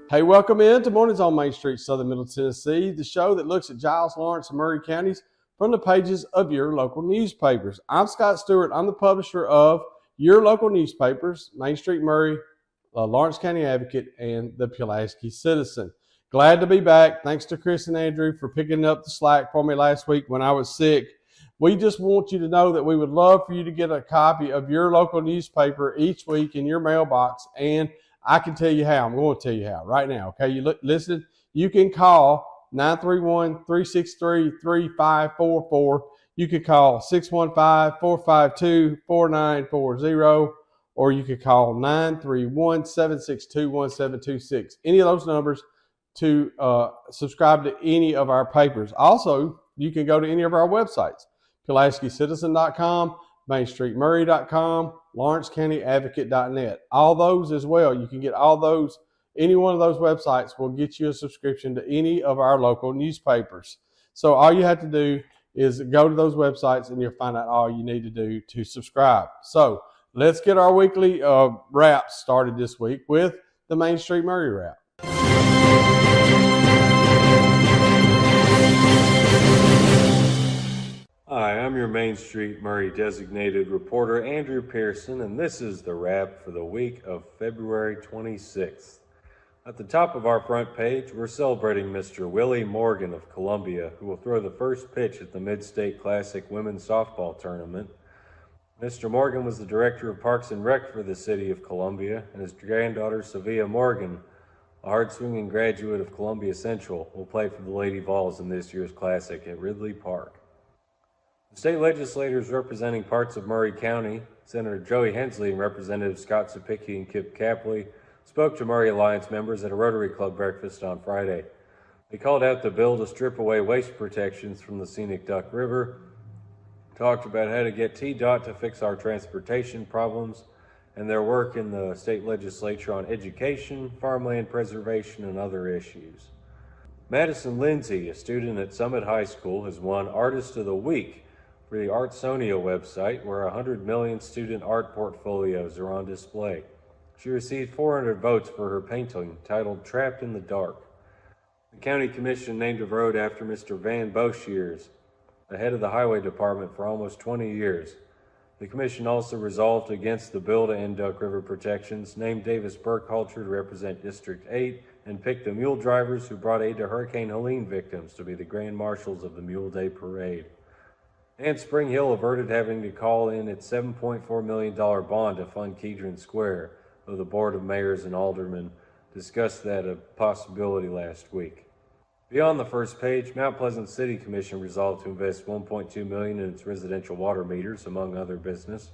Hey, welcome in to Mornings on Main Street, Southern Middle Tennessee, the show that looks at Giles, Lawrence, and Maury counties from the pages of your local newspapers. I'm Scott Stewart. I'm the publisher of your local newspapers, Main Street Maury, Lawrence County Advocate, and the Pulaski Citizen. Glad to be back. Thanks to Chris and Andrew for picking up the slack for me last week when I was sick. We just want you to know that we would love for you to get a copy of your local newspaper each week in your mailbox, and I can tell you how. I'm going to tell you how right now. Okay, you listen. You can call 931-363-3544. You can call 615-452-4940, or you could call 931-762-1726. Any of those numbers to subscribe to any of our papers. Also, you can go to any of our websites, PulaskiCitizen.com, MainStreetMurray.com, LawrenceCountyAdvocate.net. All those as well. You can get all those. Any one of those websites will get you a subscription to any of our local newspapers. So all you have to do is go to those websites and you'll find out all you need to do to subscribe. So let's get our weekly wrap started this week with the Main Street Maury wrap. Hi, I'm your Main Street Maury designated reporter, Andrew Pearson, and this is the wrap for the week of February 26th. At the top of our front page, we're celebrating Mr. Willie Morgan of Columbia, who will throw the first pitch at the Mid-State Classic Women's Softball Tournament. Mr. Morgan was the Director of Parks and Rec for the City of Columbia, and his granddaughter, Savia Morgan, a hard-swinging graduate of Columbia Central, will play for the Lady Vols in this year's Classic at Ridley Park. The state legislators representing parts of Maury County, Senator Joey Hensley and Representatives Scott Stewart and Kip Capley, spoke to Maury Alliance members at a Rotary Club breakfast on Friday. They called out the bill to strip away waste protections from the scenic Duck River, talked about how to get TDOT to fix our transportation problems, and their work in the state legislature on education, farmland preservation, and other issues. Madison Lindsay, a student at Summit High School, has won Artist of the Week for the Artsonia website, where 100 million student art portfolios are on display. She received 400 votes for her painting titled Trapped in the Dark. The county commission named a road after Mr. Van Boshears, the head of the highway department for almost 20 years. The commission also resolved against the bill to end Duck River protections, named Davis Burkhalter to represent District 8, and picked the mule drivers who brought aid to Hurricane Helene victims to be the grand marshals of the Mule Day Parade. And Spring Hill averted having to call in its $7.4 million bond to fund Kedron Square, though the Board of Mayors and Aldermen discussed that a possibility last week. Beyond the first page, Mount Pleasant City Commission resolved to invest $1.2 million in its residential water meters, among other business.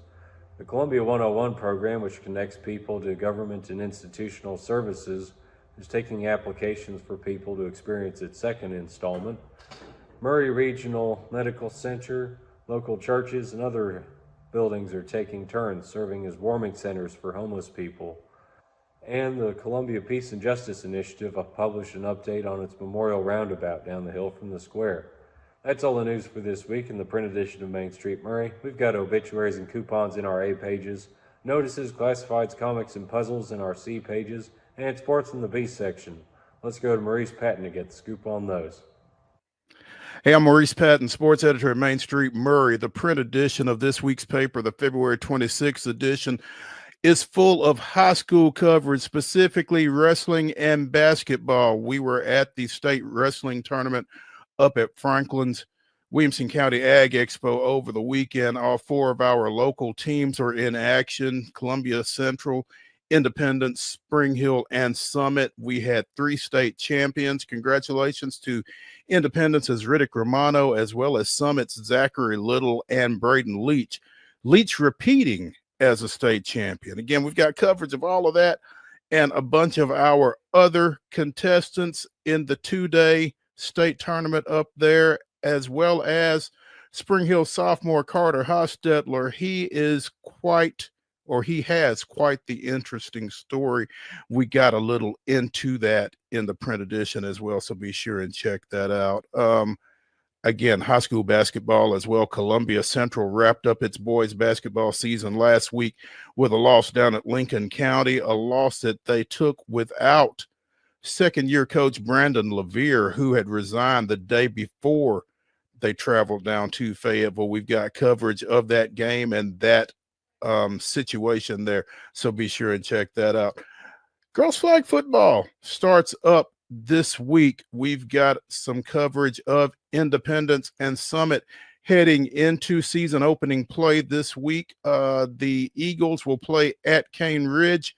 The Columbia 101 program, which connects people to government and institutional services, is taking applications for people to experience its second installment. Maury Regional Medical Center, local churches, and other buildings are taking turns serving as warming centers for homeless people. And the Columbia Peace and Justice Initiative published an update on its memorial roundabout down the hill from the square. That's all the news for this week in the print edition of Main Street Maury. We've got obituaries and coupons in our A pages, notices, classifieds, comics, and puzzles in our C pages, and sports in the B section. Let's go to Maurice Patton to get the scoop on those. Hey, I'm Maurice Patton, sports editor at Main Street Maury. The print edition of this week's paper, the February 26th edition, is full of high school coverage, specifically wrestling and basketball. We were at the state wrestling tournament up at Franklin's Williamson County Ag Expo over the weekend. All four of our local teams are in action: Columbia Central, Independence, Spring Hill, and Summit. We had 3 state champions. Congratulations to Independence's Riddick Romano, as well as Summit's Zachary Little and Braden Leach. Leach repeating as a state champion. Again, we've got coverage of all of that and a bunch of our other contestants in the 2-day state tournament up there, as well as Spring Hill sophomore Carter Hostetler. He has quite the interesting story. We got a little into that in the print edition as well, so be sure and check that out. Again, high school basketball as well. Columbia Central wrapped up its boys basketball season last week with a loss down at Lincoln County, a loss that they took without second-year coach Brandon Levere, who had resigned the day before they traveled down to Fayetteville. We've got coverage of that game and that situation there, so be sure and check that out. Girls flag football starts up this week. We've got some coverage of Independence and Summit heading into season opening play this week. The Eagles will play at Cane Ridge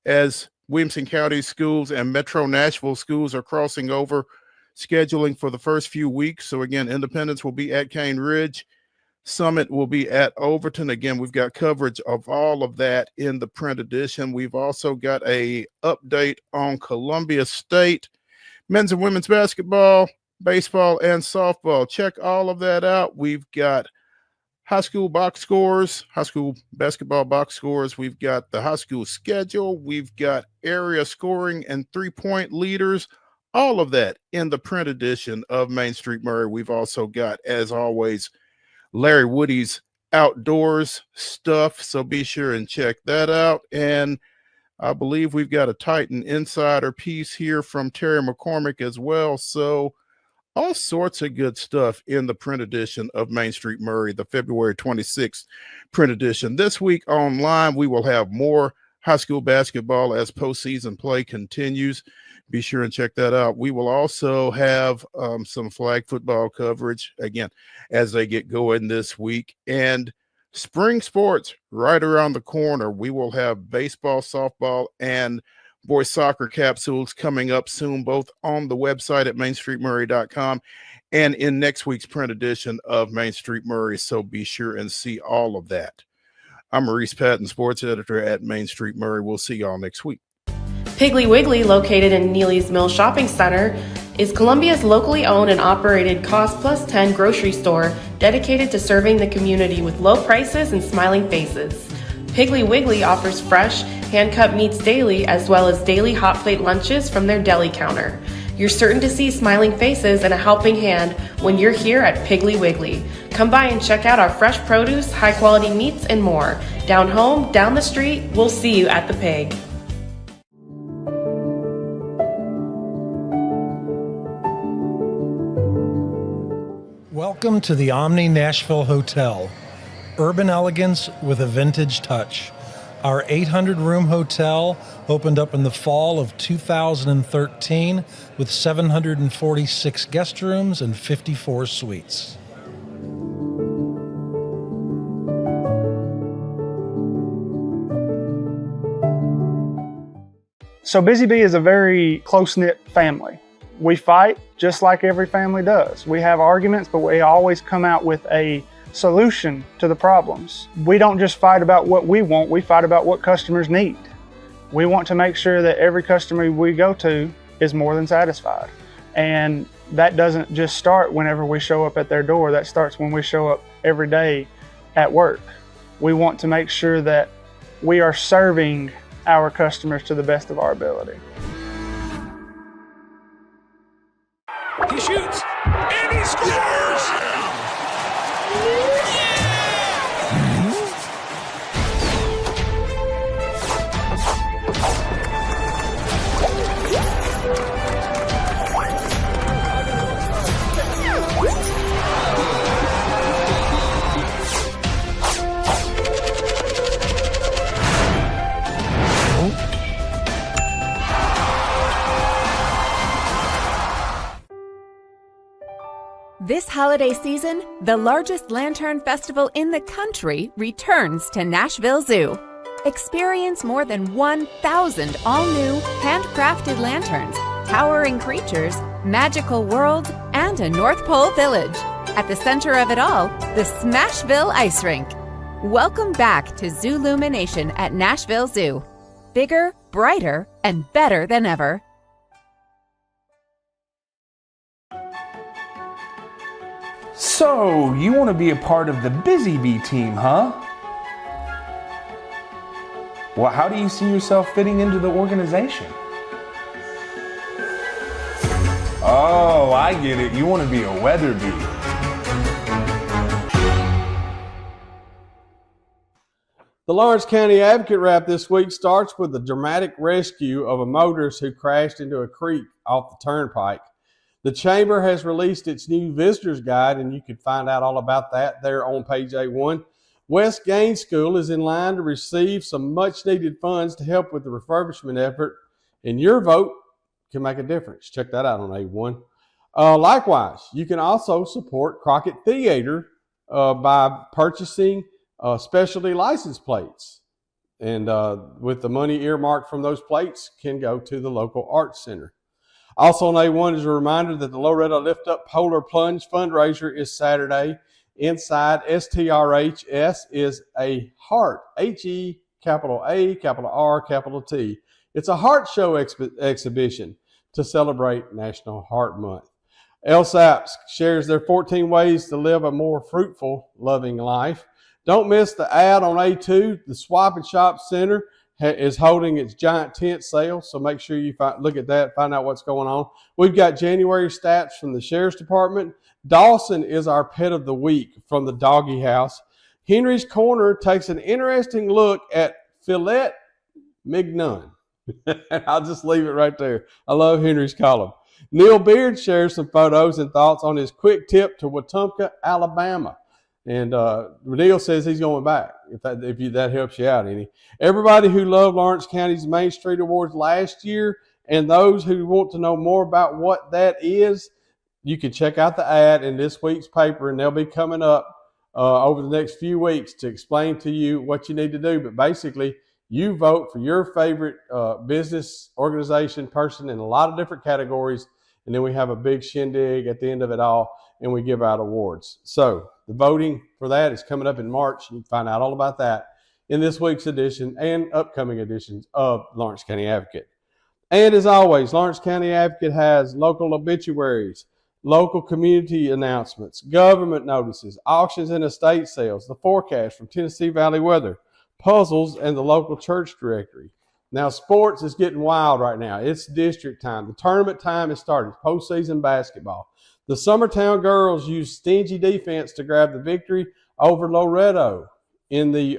as Williamson County schools and Metro Nashville schools are crossing over scheduling for the first few weeks. So again, Independence will be at Cane Ridge. Summit will be at Overton. Again, we've got coverage of all of that in the print edition. We've also got a update on Columbia State, men's and women's basketball, baseball, and softball. Check all of that out. We've got high school box scores, high school basketball box scores. We've got the high school schedule. We've got area scoring and three-point leaders. All of that in the print edition of Main Street Maury. We've also got, as always, Larry Woody's outdoors stuff, so be sure and check that out. And I believe we've got a Titan Insider piece here from Terry McCormick as well. So all sorts of good stuff in the print edition of Main Street Maury, the February 26th print edition. This week online, we will have more high school basketball as postseason play continues. Be sure and check that out. We will also have some flag football coverage, again, as they get going this week. And spring sports right around the corner. We will have baseball, softball, and boys soccer capsules coming up soon, both on the website at mainstreetmaury.com and in next week's print edition of Main Street Maury. So be sure and see all of that. I'm Maurice Patton, sports editor at Main Street Maury. We'll see y'all next week. Piggly Wiggly, located in Neely's Mill Shopping Center, is Columbia's locally owned and operated Cost Plus 10 grocery store dedicated to serving the community with low prices and smiling faces. Piggly Wiggly offers fresh, hand-cut meats daily as well as daily hot plate lunches from their deli counter. You're certain to see smiling faces and a helping hand when you're here at Piggly Wiggly. Come by and check out our fresh produce, high-quality meats, and more. Down home, down the street, we'll see you at the Pig. Welcome to the Omni Nashville Hotel. Urban elegance with a vintage touch. Our 800-room hotel opened up in the fall of 2013 with 746 guest rooms and 54 suites. So Busy Bee is a very close-knit family. We fight just like every family does. We have arguments, but we always come out with a solution to the problems. We don't just fight about what we want, we fight about what customers need. We want to make sure that every customer we go to is more than satisfied. And that doesn't just start whenever we show up at their door, that starts when we show up every day at work. We want to make sure that we are serving our customers to the best of our ability. He shoots, and he scores! This holiday season, the largest lantern festival in the country returns to Nashville Zoo. Experience more than 1,000 all-new, handcrafted lanterns, towering creatures, magical worlds, and a North Pole village. At the center of it all, the Smashville Ice Rink. Welcome back to Zoolumination at Nashville Zoo. Bigger, brighter, and better than ever. So, you want to be a part of the Busy Bee team, huh? Well, how do you see yourself fitting into the organization? Oh, I get it. You want to be a weather bee. The Lawrence County Advocate wrap this week starts with the dramatic rescue of a motorist who crashed into a creek off the turnpike. The Chamber has released its new visitor's guide, and you can find out all about that there on page A1. West Gaines School is in line to receive some much-needed funds to help with the refurbishment effort, and your vote can make a difference. Check that out on A1. Likewise, you can also support Crockett Theater by purchasing specialty license plates. And with the money earmarked from those plates can go to the local arts center. Also on A1 is a reminder that the Loretto Lift Up Polar Plunge fundraiser is Saturday. Inside STRHS is a heart, H-E, capital A, capital R, capital T. It's a heart show exhibition to celebrate National Heart Month. LSAPS shares their 14 ways to live a more fruitful, loving life. Don't miss the ad on A2. The Swap and Shop Center is holding its giant tent sale, so make sure you look at that, find out what's going on. We've got January stats from the Sheriff's Department. Dawson is our pet of the week from the Doggy House. Henry's Corner takes an interesting look at filet mignon. I'll just leave it right there. I love Henry's column. Neil Beard shares some photos and thoughts on his quick trip to Wetumpka, Alabama. And Neil says he's going back, if that helps you out any. Everybody who loved Lawrence County's Main Street Awards last year and those who want to know more about what that is, you can check out the ad in this week's paper, and they'll be coming up over the next few weeks to explain to you what you need to do. But basically, you vote for your favorite business, organization, person in a lot of different categories, and then we have a big shindig at the end of it all, and we give out awards. So the voting for that is coming up in March. You can find out all about that in this week's edition and upcoming editions of Lawrence County Advocate. And as always, Lawrence County Advocate has local obituaries, local community announcements, government notices, auctions and estate sales, the forecast from Tennessee Valley Weather, puzzles, and the local church directory. Now, sports is getting wild right now. It's district time. The tournament time has started. Postseason basketball. The Summertown girls used stingy defense to grab the victory over Loretto in the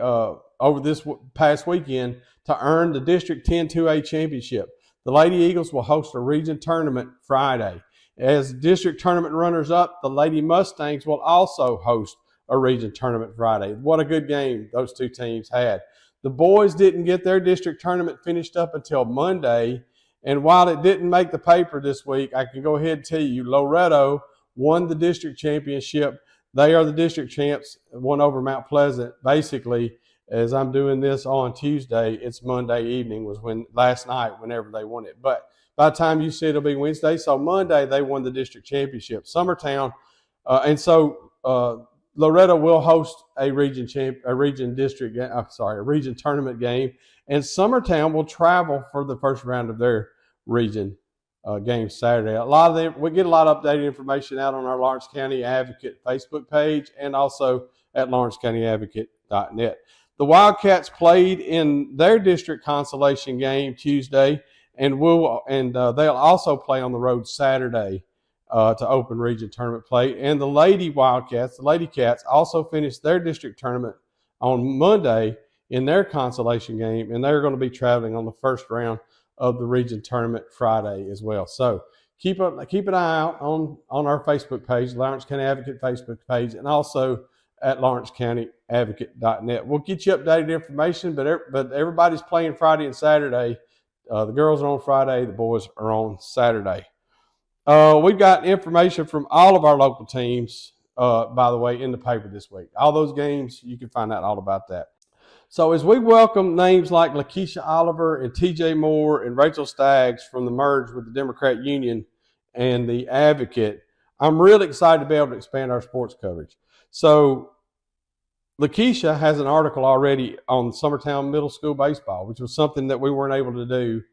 over this past weekend to earn the District 10 2A championship. The Lady Eagles will host a region tournament Friday. As district tournament runners-up, the Lady Mustangs will also host a region tournament Friday. What a good game those two teams had. The boys didn't get their district tournament finished up until Monday, and while it didn't make the paper this week, I can go ahead and tell you Loretto won the district championship. They are the district champs, won over Mount Pleasant. Basically, as I'm doing this on Tuesday, it's Monday evening was when last night whenever they won it. But by the time you see it, it'll be Wednesday. So Monday, they won the district championship. Summertown, Loretto will host a region tournament game, and Summertown will travel for the first round of their region game Saturday. We get a lot of updated information out on our Lawrence County Advocate Facebook page and also at lawrencecountyadvocate.net. The Wildcats played in their district consolation game Tuesday, and they'll also play on the road Saturday to open region tournament play. And the Lady Cats also finished their district tournament on Monday in their consolation game, and they're going to be traveling on the first round of the region tournament Friday as well. So keep an eye out on our Facebook page, Lawrence County Advocate Facebook page, and also at lawrencecountyadvocate.net. We'll get you updated information, but everybody's playing Friday and Saturday. The girls are on Friday, the boys are on Saturday. We've got information from all of our local teams, by the way, in the paper this week. All those games, you can find out all about that. So as we welcome names like Lakeisha Oliver and TJ Moore and Rachel Staggs from the merge with the Democrat Union and the Advocate, I'm really excited to be able to expand our sports coverage. So Lakeisha has an article already on Summertown Middle School baseball, which was something that we weren't able to do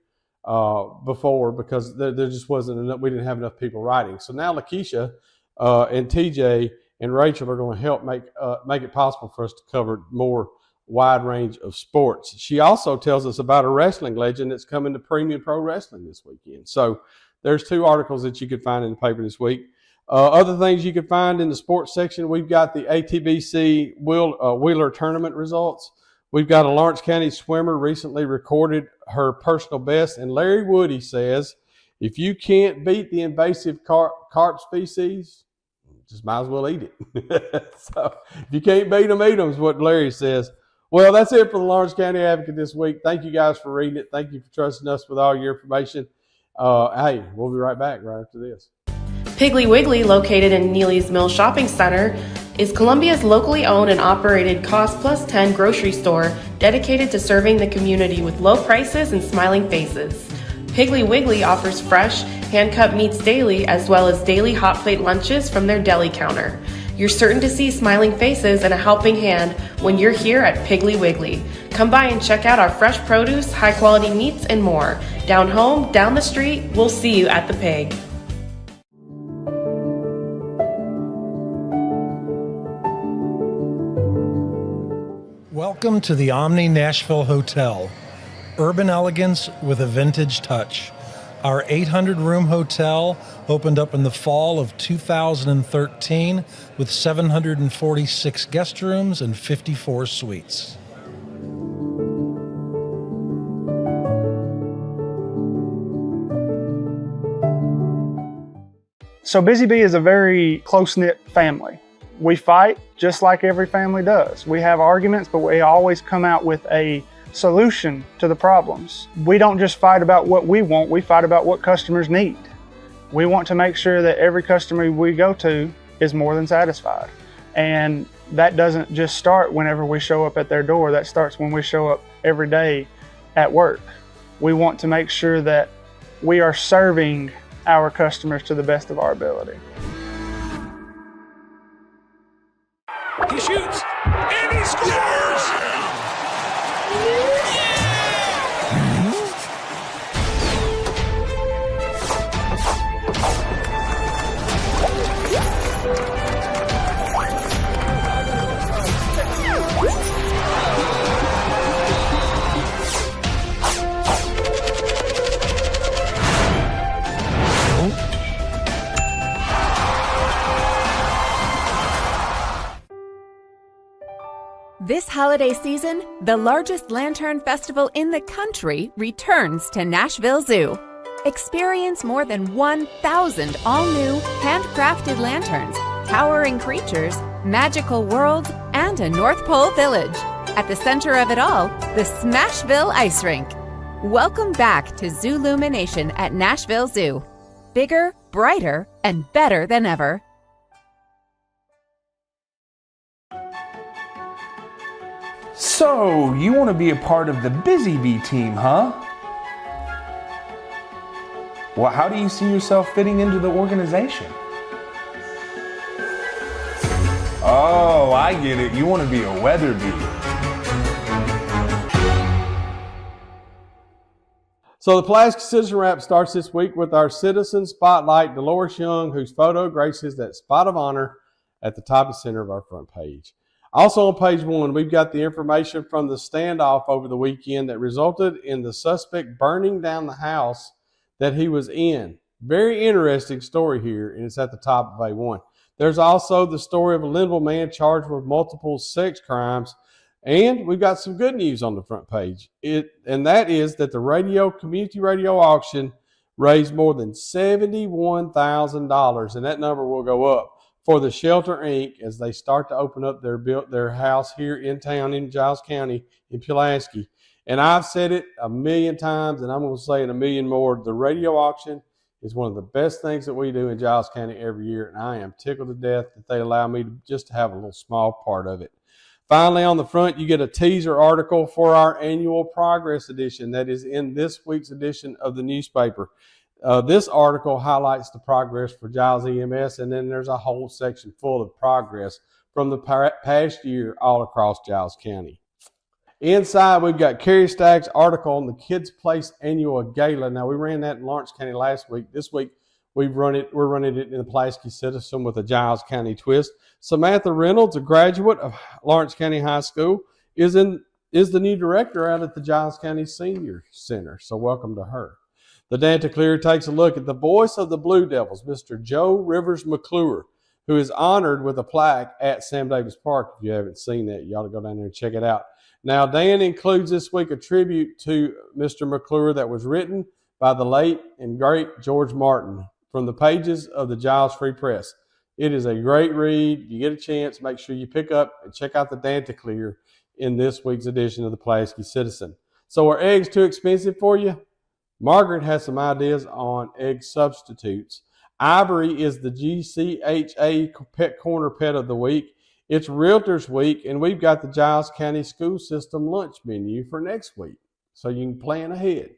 before because there just wasn't enough. We didn't have enough people writing. So now Lakeisha and TJ and Rachel are going to help make it possible for us to cover more wide range of sports. She also tells us about a wrestling legend that's coming to Premium Pro Wrestling this weekend. So there's two articles that you could find in the paper this week. Other things you can find in the sports section, we've got the ATBC Wheeler tournament results. We've got a Lawrence County swimmer recently recorded her personal best, and Larry Woody says, if you can't beat the invasive carp species, just might as well eat it. So if you can't beat them, eat them is what Larry says. Well, that's it for the Lawrence County Advocate this week. Thank you guys for reading it. Thank you for trusting us with all your information. Hey, we'll be right back right after this. Piggly Wiggly, located in Neely's Mill Shopping Center, is Columbia's locally owned and operated Cost Plus 10 grocery store dedicated to serving the community with low prices and smiling faces. Piggly Wiggly offers fresh, hand-cut meats daily, as well as daily hot plate lunches from their deli counter. You're certain to see smiling faces and a helping hand when you're here at Piggly Wiggly. Come by and check out our fresh produce, high-quality meats, and more. Down home, down the street, we'll see you at the Pig. Welcome to the Omni Nashville Hotel. Urban elegance with a vintage touch. Our 800-room hotel opened up in the fall of 2013 with 746 guest rooms and 54 suites. So Busy Bee is a very close-knit family. We fight just like every family does. We have arguments, but we always come out with a solution to the problems. We don't just fight about what we want, we fight about what customers need. We want to make sure that every customer we go to is more than satisfied. And that doesn't just start whenever we show up at their door, that starts when we show up every day at work. We want to make sure that we are serving our customers to the best of our ability. He shoots, and he scores! This holiday season, the largest lantern festival in the country returns to Nashville Zoo. Experience more than 1,000 all-new, handcrafted lanterns, towering creatures, magical worlds, and a North Pole village. At the center of it all, the Smashville Ice Rink. Welcome back to Zoolumination at Nashville Zoo. Bigger, brighter, and better than ever. So, you want to be a part of the Busy Bee team, huh? Well, how do you see yourself fitting into the organization? Oh, I get it. You want to be a weather bee. So the Pulaski Citizen Wrap starts this week with our Citizen Spotlight, Dolores Young, whose photo graces that spot of honor at the top and center of our front page. Also on page 1, we've got the information from the standoff over the weekend that resulted in the suspect burning down the house that he was in. Very interesting story here, and it's at the top of A1. There's also the story of a Linville man charged with multiple sex crimes, and we've got some good news on the front page. And that is that the community radio auction raised more than $71,000, and that number will go up for the Shelter Inc. as they start to open up their house here in town in Giles County in Pulaski. And I've said it a million times, and I'm going to say it a million more. The radio auction is one of the best things that we do in Giles County every year, and I am tickled to death that they allow me to just have a little small part of it. Finally, on the front, you get a teaser article for our annual Progress edition that is in this week's edition of the newspaper. This article highlights the progress for Giles EMS, and then there's a whole section full of progress from the past year all across Giles County. Inside, we've got Kerry Stagg's article on the Kids Place Annual Gala. Now, we ran that in Lawrence County last week. This week, we're running it in the Pulaski Citizen with a Giles County twist. Samantha Reynolds, a graduate of Lawrence County High School, is the new director out at the Giles County Senior Center. So welcome to her. The Danta Clear takes a look at the voice of the Blue Devils, Mr. Joe Rivers McClure, who is honored with a plaque at Sam Davis Park. If you haven't seen that, you ought to go down there and check it out. Now, Dan includes this week a tribute to Mr. McClure that was written by the late and great George Martin from the pages of the Giles Free Press. It is a great read. You get a chance, make sure you pick up and check out the Danticleer in this week's edition of the Pulaski Citizen. So are eggs too expensive for you? Margaret has some ideas on egg substitutes. Ivory is the GCHA Pet Corner Pet of the Week. It's Realtors Week, and we've got the Giles County School System lunch menu for next week, so you can plan ahead.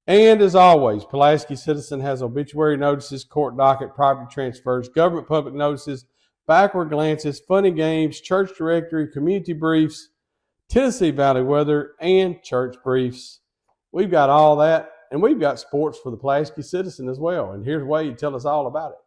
And as always, Pulaski Citizen has obituary notices, court docket, property transfers, government public notices, backward glances, funny games, church directory, community briefs, Tennessee Valley weather, and church briefs. We've got all that, and we've got sports for the Pulaski Citizen as well. And here's Wade to tell us all about it.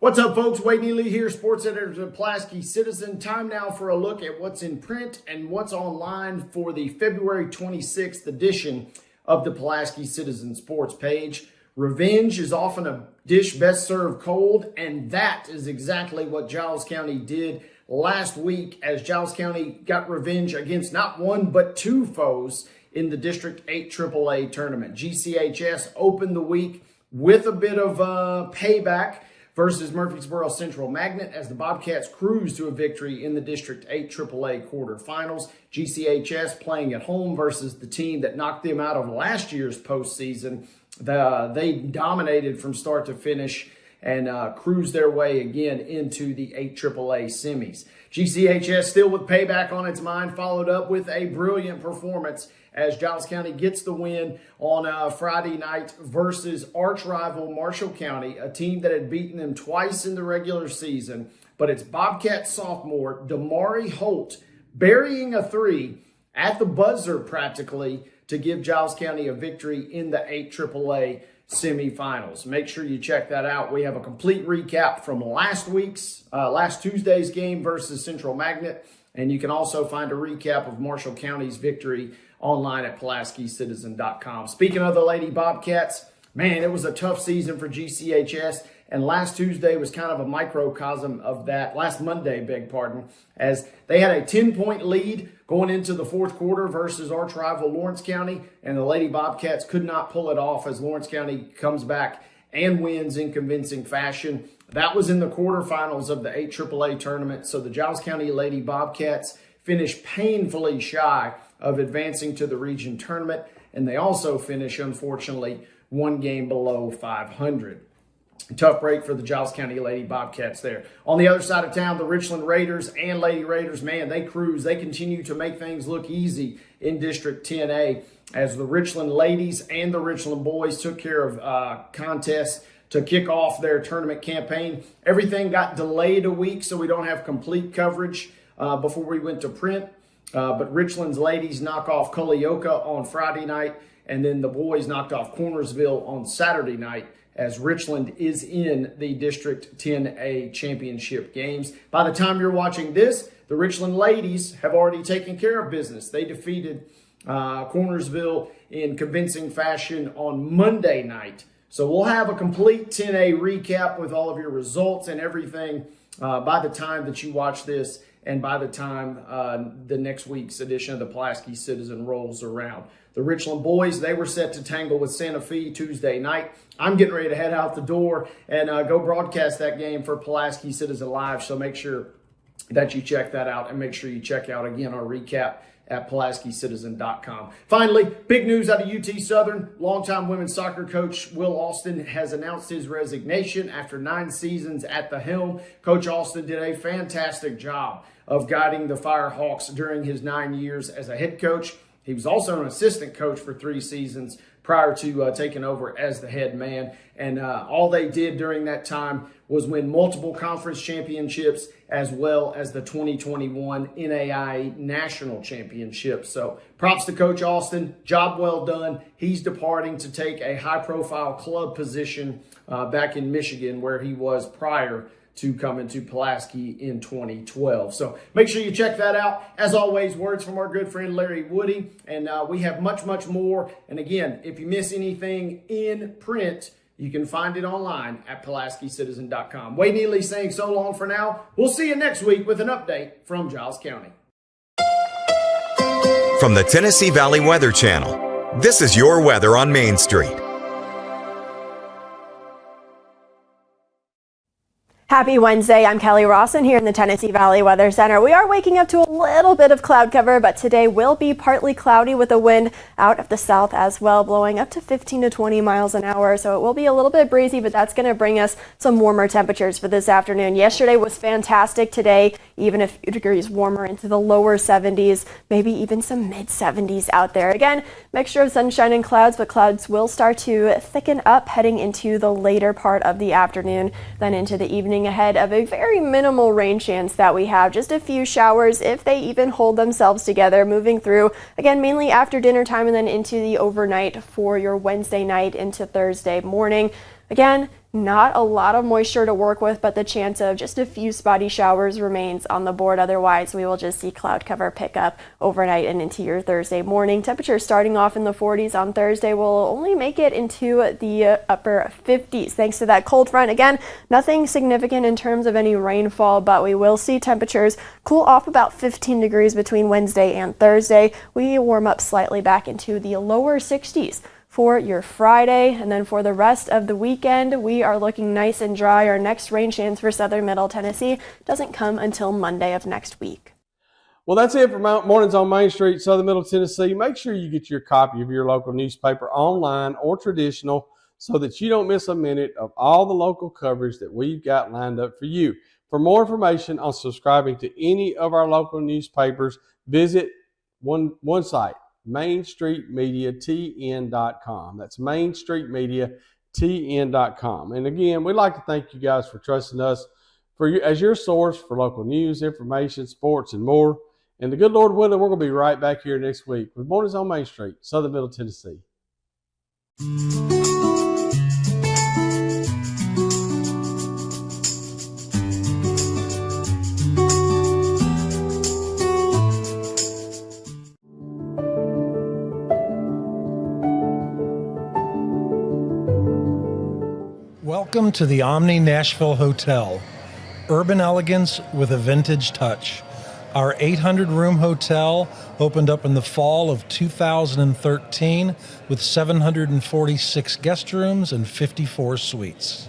What's up, folks? Wade Neely here, sports editor of the Pulaski Citizen. Time now for a look at what's in print and what's online for the February 26th edition of the Pulaski Citizen sports page. Revenge is often a dish best served cold, and that is exactly what Giles County did last week as Giles County got revenge against not one but two foes in the District 8 AAA tournament. GCHS opened the week with a bit of payback versus Murfreesboro Central Magnet as the Bobcats cruised to a victory in the District 8 AAA quarterfinals. GCHS playing at home versus the team that knocked them out of last year's postseason. They dominated from start to finish and cruised their way again into the 8 AAA semis. GCHS still with payback on its mind, followed up with a brilliant performance as Giles County gets the win on Friday night versus arch rival Marshall County, a team that had beaten them twice in the regular season. But it's Bobcat sophomore Maury Holt burying a three at the buzzer practically to give Giles County a victory in the 8 AAA semifinals. Make sure you check that out. We have a complete recap from last Tuesday's game versus Central Magnet, and you can also find a recap of Marshall County's victory online at PulaskiCitizen.com. Speaking of the Lady Bobcats, man, it was a tough season for GCHS, and last Tuesday was kind of a microcosm of that. Last Monday, as they had a 10-point lead going into the fourth quarter versus arch rival Lawrence County, and the Lady Bobcats could not pull it off as Lawrence County comes back and wins in convincing fashion. That was in the quarterfinals of the 8 AAA tournament, so the Giles County Lady Bobcats finished painfully shy of advancing to the region tournament, and they also finish, unfortunately, one game below 500. Tough break for the Giles County Lady Bobcats there. On the other side of town, the Richland Raiders and Lady Raiders, man, they cruise. They continue to make things look easy in District 10A as the Richland Ladies and the Richland Boys took care of contests to kick off their tournament campaign. Everything got delayed a week, so we don't have complete coverage before we went to print. But Richland's ladies knock off Culleoka on Friday night, and then the boys knocked off Cornersville on Saturday night as Richland is in the District 10A championship games. By the time you're watching this, the Richland ladies have already taken care of business. They defeated Cornersville in convincing fashion on Monday night. So we'll have a complete 10A recap with all of your results and everything by the time that you watch this and by the time the next week's edition of the Pulaski Citizen rolls around. The Richland boys, they were set to tangle with Santa Fe Tuesday night. I'm getting ready to head out the door and go broadcast that game for Pulaski Citizen Live, so make sure that you check that out and make sure you check out, again, our recap at PulaskiCitizen.com. Finally, big news out of UT Southern. Longtime women's soccer coach Will Austin has announced his resignation after 9 seasons at the helm. Coach Austin did a fantastic job of guiding the Firehawks during his 9 years as a head coach. He was also an assistant coach for 3 seasons prior to taking over as the head man. And all they did during that time was win multiple conference championships as well as the 2021 NAIA National Championship. So props to Coach Austin. Job well done. He's departing to take a high-profile club position back in Michigan where he was prior to coming to Pulaski in 2012. So make sure you check that out. As always, words from our good friend Larry Woody. And we have much, much more. And again, if you miss anything in print, You can find it online at PulaskiCitizen.com. Wade Neely saying so long for now. We'll see you next week with an update from Giles County. From the Tennessee Valley Weather Channel, this is your weather on Main Street. Happy Wednesday. I'm Kelly Rawson here in the Tennessee Valley Weather Center. We are waking up to a little bit of cloud cover, but today will be partly cloudy with a wind out of the south as well, blowing up to 15 to 20 miles an hour. So it will be a little bit breezy, but that's going to bring us some warmer temperatures for this afternoon. Yesterday was fantastic. Today, even a few degrees warmer into the lower 70s, maybe even some mid 70s out there. Again, mixture of sunshine and clouds, but clouds will start to thicken up heading into the later part of the afternoon, then into the evening ahead of a very minimal rain chance that we have. Just a few showers if they even hold themselves together, moving through again mainly after dinner time and then into the overnight for your Wednesday night into Thursday morning. Again, not a lot of moisture to work with, but the chance of just a few spotty showers remains on the board. Otherwise, we will just see cloud cover pick up overnight and into your Thursday morning. Temperatures starting off in the 40s on Thursday will only make it into the upper 50s thanks to that cold front. Again, nothing significant in terms of any rainfall, but we will see temperatures cool off about 15 degrees between Wednesday and Thursday. We warm up slightly back into the lower 60s for your Friday, and then for the rest of the weekend, we are looking nice and dry. Our next rain chance for southern middle Tennessee doesn't come until Monday of next week. Well, that's it for Mornings on Main Street, Southern Middle Tennessee. Make sure you get your copy of your local newspaper online or traditional so that you don't miss a minute of all the local coverage that we've got lined up for you. For more information on subscribing to any of our local newspapers, visit one site, MainStreetMediaTN.com. That's MainStreetMediaTN.com. And again, we'd like to thank you guys for trusting us as your source for local news, information, sports, and more. And the good Lord willing, we're going to be right back here next week with Mornings on Main Street, Southern Middle Tennessee. Welcome to the Omni Nashville Hotel. Urban elegance with a vintage touch. Our 800-room hotel opened up in the fall of 2013 with 746 guest rooms and 54 suites.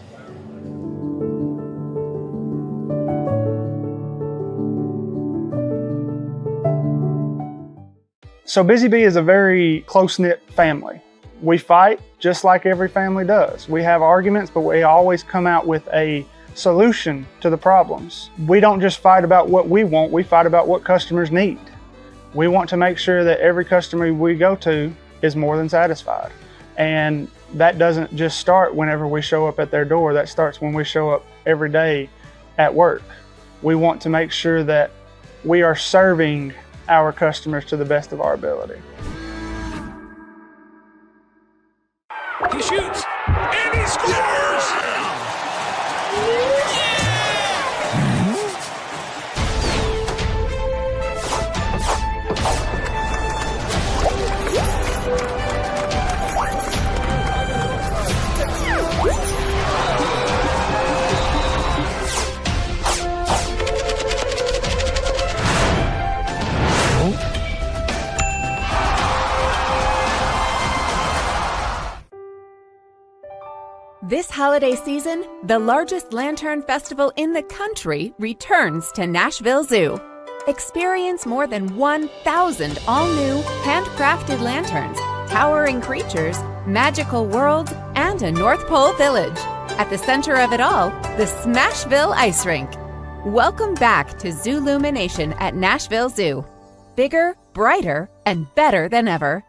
So Busy Bee is a very close-knit family. We fight just like every family does. We have arguments, but we always come out with a solution to the problems. We don't just fight about what we want, we fight about what customers need. We want to make sure that every customer we go to is more than satisfied. And that doesn't just start whenever we show up at their door, that starts when we show up every day at work. We want to make sure that we are serving our customers to the best of our ability. He shoots, and he scores! This holiday season, the largest lantern festival in the country returns to Nashville Zoo. Experience more than 1,000 all-new, handcrafted lanterns, towering creatures, magical worlds, and a North Pole village. At the center of it all, the Smashville Ice Rink. Welcome back to Zoolumination at Nashville Zoo. Bigger, brighter, and better than ever.